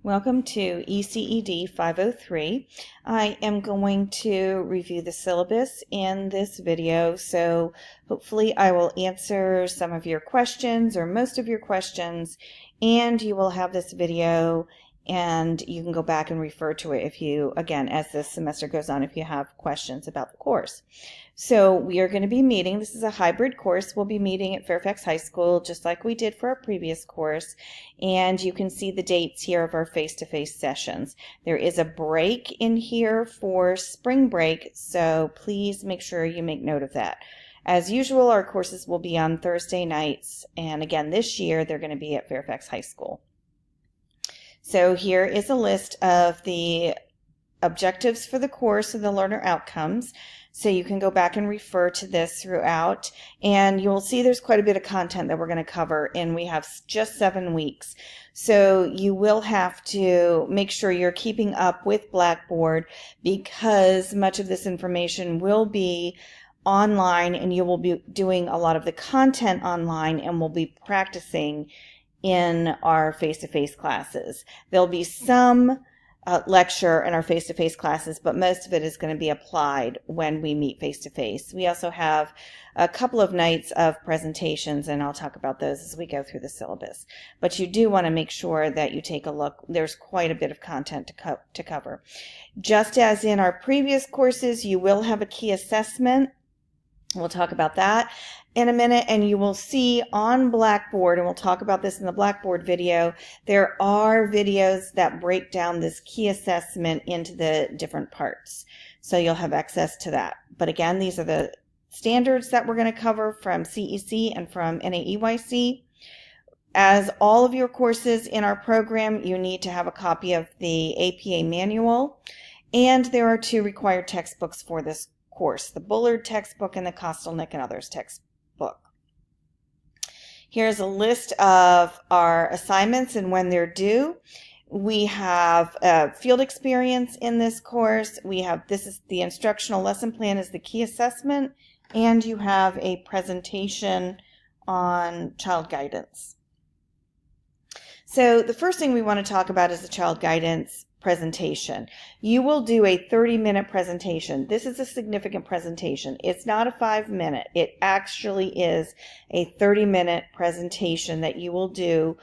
Welcome to ECED 503. I am going to review the syllabus in this video, so hopefully I will answer some of your questions or most of your questions, and you will have this video and you can go back and refer to it if you, again, as this semester goes on, if you have questions about the course. So we are going to be meeting, this is a hybrid course, we'll be meeting at Fairfax High School just like we did for our previous course, and you can see the dates here of our face-to-face sessions. There is a break in here for spring break, so please make sure you make note of that. As usual, our courses will be on Thursday nights, and again this year they're going to be at Fairfax High School. So here is a list of the objectives for the course and the learner outcomes. So you can go back and refer to this throughout, and you'll see there's quite a bit of content that we're going to cover, and we have just 7 weeks. So you will have to make sure you're keeping up with Blackboard because much of this information will be online, and you will be doing a lot of the content online, and we'll be practicing in our face-to-face classes. There'll be some lecture in our face-to-face classes, but most of it is going to be applied when we meet face-to-face. We also have a couple of nights of presentations, and I'll talk about those as we go through the syllabus. But you do want to make sure that you take a look. There's quite a bit of content to cover. Just as in our previous courses, you will have a key assessment. We'll talk about that in a minute, and you will see on Blackboard, and we'll talk about this in the Blackboard video, there are videos that break down this key assessment into the different parts. So you'll have access to that. But again, these are the standards that we're going to cover from CEC and from NAEYC. As all of your courses in our program, you need to have a copy of the APA manual, and there are 2 required textbooks for this course, the Bullard textbook and the Kostelnik and Others textbook. Here's a list of our assignments and when they're due. We have field experience in this course. This is the instructional lesson plan is the key assessment, and you have a presentation on child guidance. So the first thing we want to talk about is the child guidance presentation. You will do a 30-minute presentation. This is a significant presentation. It's not a 5-minute. It actually is a 30-minute presentation that you will do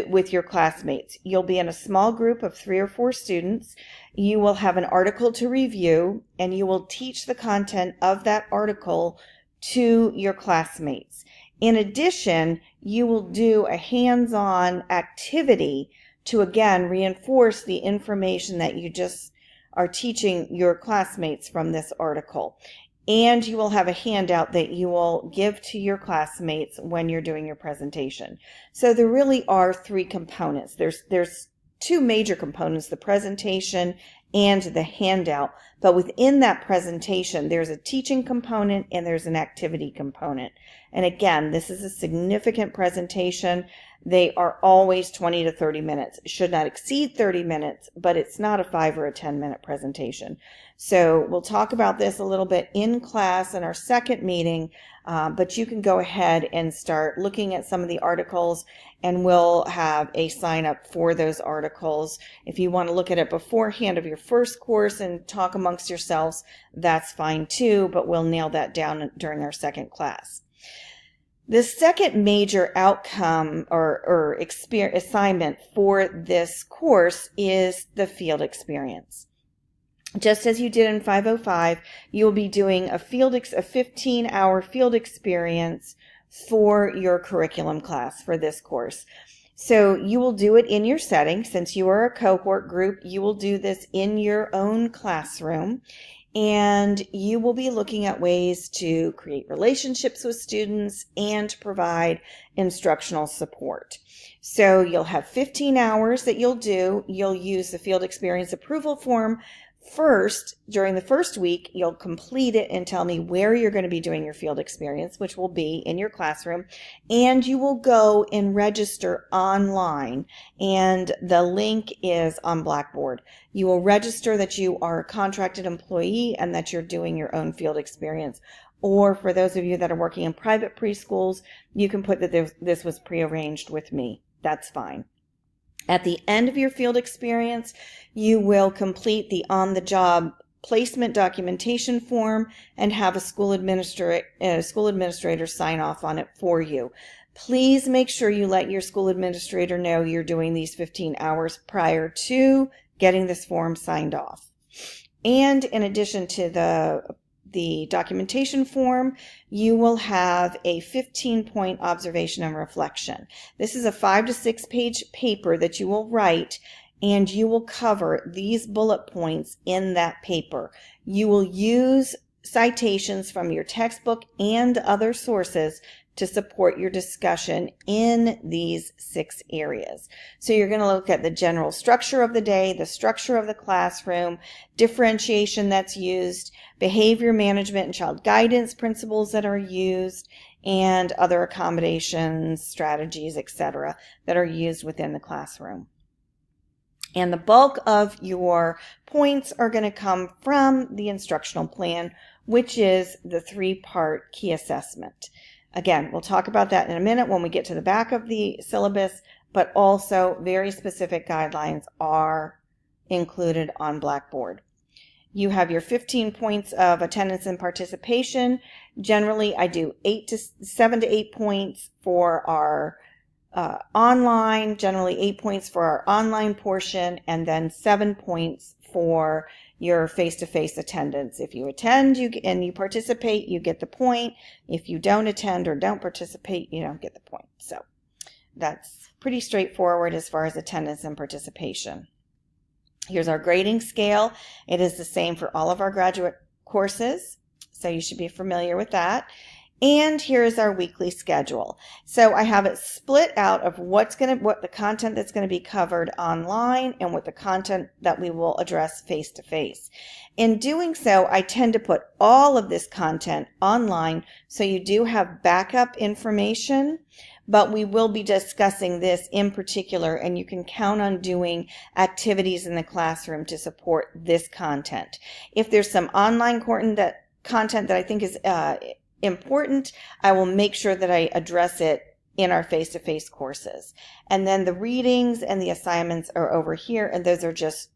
with your classmates. You'll be in a small group of 3 or 4 students. You will have an article to review, and you will teach the content of that article to your classmates. In addition, you will do a hands-on activity to again reinforce the information that you just are teaching your classmates from this article. And you will have a handout that you will give to your classmates when you're doing your presentation. So there really are 3 components. There's 2 major components, the presentation and the handout. But within that presentation, there's a teaching component and there's an activity component. And again, this is a significant presentation. They are always 20 to 30 minutes. It should not exceed 30 minutes, but it's not a 5 or a 10-minute presentation. So we'll talk about this a little bit in class in our second meeting, but you can go ahead and start looking at some of the articles, and we'll have a sign up for those articles. If you want to look at it beforehand of your first course and talk amongst yourselves, that's fine too, but we'll nail that down during our second class. The second major outcome or assignment for this course is the field experience. Just as you did in 505, you will be doing a 15-hour field experience for your curriculum class for this course. So you will do it in your setting. Since you are a cohort group, you will do this in your own classroom. And you will be looking at ways to create relationships with students and provide instructional support. So you'll have 15 hours that you'll do. You'll use the field experience approval form. First, during the first week, you'll complete it and tell me where you're going to be doing your field experience, which will be in your classroom, and you will go and register online, and the link is on Blackboard. You will register that you are a contracted employee and that you're doing your own field experience. Or for those of you that are working in private preschools, you can put that this was prearranged with me. That's fine. At the end of your field experience, you will complete the on-the-job placement documentation form and have a school administrator sign off on it for you. Please make sure you let your school administrator know you're doing these 15 hours prior to getting this form signed off. And in addition to the documentation form, you will have a 15-point observation and reflection. This is a 5 to 6 page paper that you will write, and you will cover these bullet points in that paper. You will use citations from your textbook and other sources to support your discussion in these 6 areas. So you're going to look at the general structure of the day, the structure of the classroom, differentiation that's used, behavior management and child guidance principles that are used, and other accommodations, strategies, etc. that are used within the classroom. And the bulk of your points are going to come from the instructional plan, which is the 3-part key assessment. Again, we'll talk about that in a minute when we get to the back of the syllabus, but also very specific guidelines are included on Blackboard. You have your 15 points of attendance and participation. Generally, I do 7 to 8 points for our online, generally 8 points for our online portion, and then 7 points for your face-to-face attendance. If you attend and you participate, you get the point. If you don't attend or don't participate, you don't get the point. So that's pretty straightforward as far as attendance and participation. Here's our grading scale. It is the same for all of our graduate courses, so you should be familiar with that. And here is our weekly schedule. So I have it split out of what the content that's going to be covered online and what the content that we will address face to face. In doing so, I tend to put all of this content online so you do have backup information, but we will be discussing this in particular, and you can count on doing activities in the classroom to support this content. If there's some online content that I think is important, I will make sure that I address it in our face-to-face courses. And then the readings and the assignments are over here, and those are just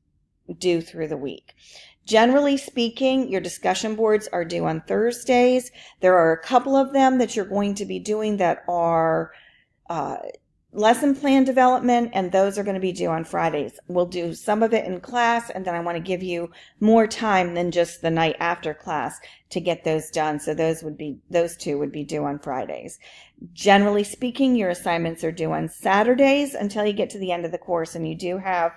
due through the week. Generally speaking, your discussion boards are due on Thursdays. There are a couple of them that you're going to be doing that are lesson plan development, and those are going to be due on Fridays. We'll do some of it in class, and then I want to give you more time than just the night after class to get those done. So those two would be due on Fridays. Generally speaking, your assignments are due on Saturdays until you get to the end of the course, and you do have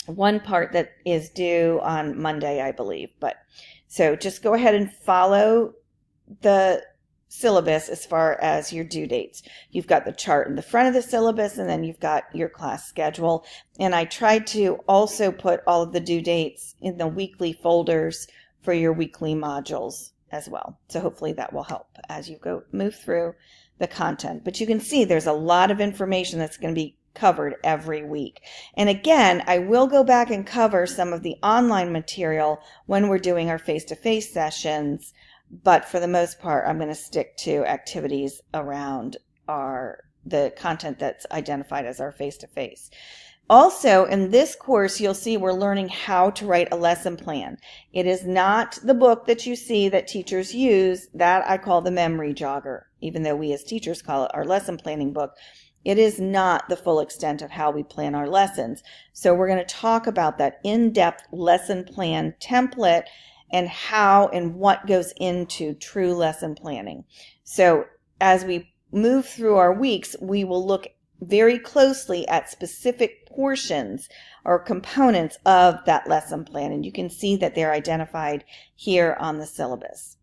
one part that is due on Monday, I believe. So just go ahead and follow the syllabus as far as your due dates. You've got the chart in the front of the syllabus, and then you've got your class schedule. And I tried to also put all of the due dates in the weekly folders for your weekly modules as well. So hopefully that will help as you move through the content. But you can see there's a lot of information that's going to be covered every week. And again, I will go back and cover some of the online material when we're doing our face-to-face sessions. But for the most part, I'm going to stick to activities around the content that's identified as our face-to-face. Also, in this course, you'll see we're learning how to write a lesson plan. It is not the book that you see that teachers use. That I call the memory jogger, even though we as teachers call it our lesson planning book. It is not the full extent of how we plan our lessons. So we're going to talk about that in-depth lesson plan template and how and what goes into true lesson planning. So as we move through our weeks, we will look very closely at specific portions or components of that lesson plan. And you can see that they're identified here on the syllabus.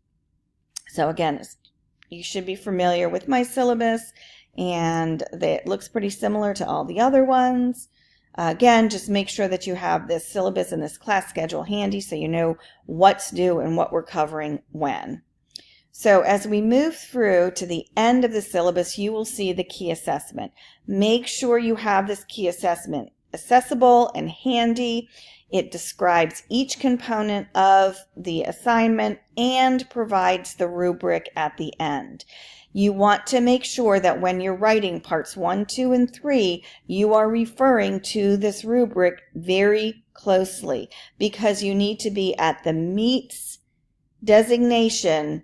So again, you should be familiar with my syllabus, and it looks pretty similar to all the other ones. Again, just make sure that you have this syllabus and this class schedule handy so you know what's due and what we're covering when. So as we move through to the end of the syllabus, you will see the key assessment. Make sure you have this key assessment accessible and handy. It describes each component of the assignment and provides the rubric at the end. You want to make sure that when you're writing parts 1, 2, and 3, you are referring to this rubric very closely because you need to be at the meets designation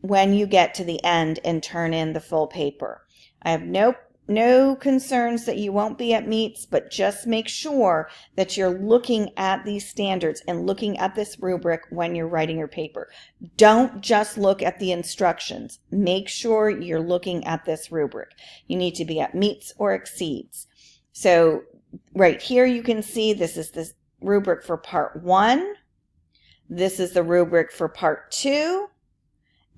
when you get to the end and turn in the full paper. I have no concerns that you won't be at meets, but just make sure that you're looking at these standards and looking at this rubric when you're writing your paper. Don't just look at the instructions. Make sure you're looking at this rubric. You need to be at meets or exceeds. So right here you can see this is the rubric for part 1. This is the rubric for part 2.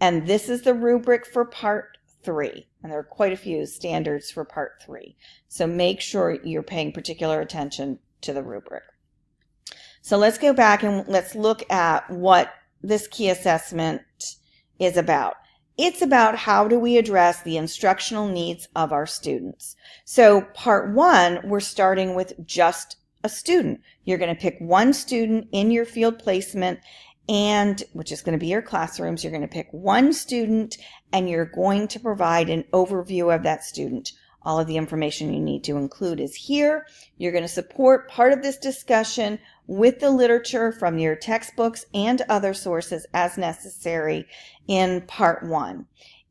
And this is the rubric for part 3. And there are quite a few standards for part 3. So make sure you're paying particular attention to the rubric. So let's go back and let's look at what this key assessment is about. It's about how do we address the instructional needs of our students. So part 1, we're starting with just a student. You're going to pick one student in your field placement, and which is going to be your classrooms. You're going to pick one student and you're going to provide an overview of that student. All of the information you need to include is here. You're going to support part of this discussion with the literature from your textbooks and other sources as necessary in part 1.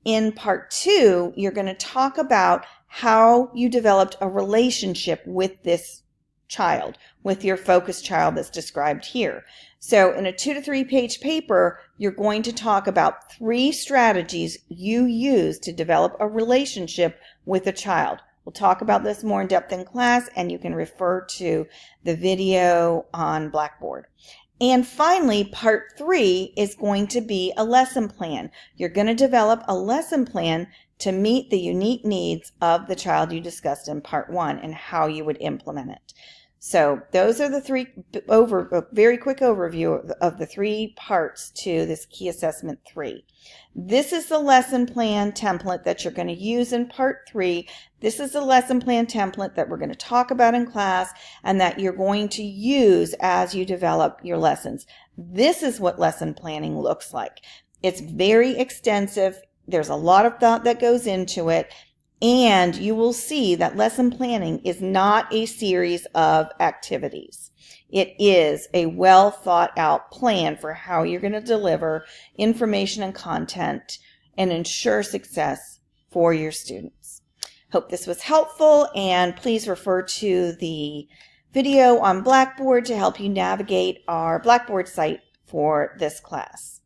In part 2, you're going to talk about how you developed a relationship with this child, with your focus child that's described here. So in a 2 to 3 page paper, you're going to talk about 3 strategies you use to develop a relationship with a child. We'll talk about this more in depth in class, and you can refer to the video on Blackboard. And finally, part 3 is going to be a lesson plan. You're going to develop a lesson plan to meet the unique needs of the child you discussed in part 1 and how you would implement it. So those are the 3 very quick overview of the 3 parts to this key assessment 3. This is the lesson plan template that you're going to use in part 3. This is the lesson plan template that we're going to talk about in class and that you're going to use as you develop your lessons. This is what lesson planning looks like. It's very extensive. There's a lot of thought that goes into it. And you will see that lesson planning is not a series of activities. It is a well thought out plan for how you're going to deliver information and content and ensure success for your students. Hope this was helpful, and please refer to the video on Blackboard to help you navigate our Blackboard site for this class.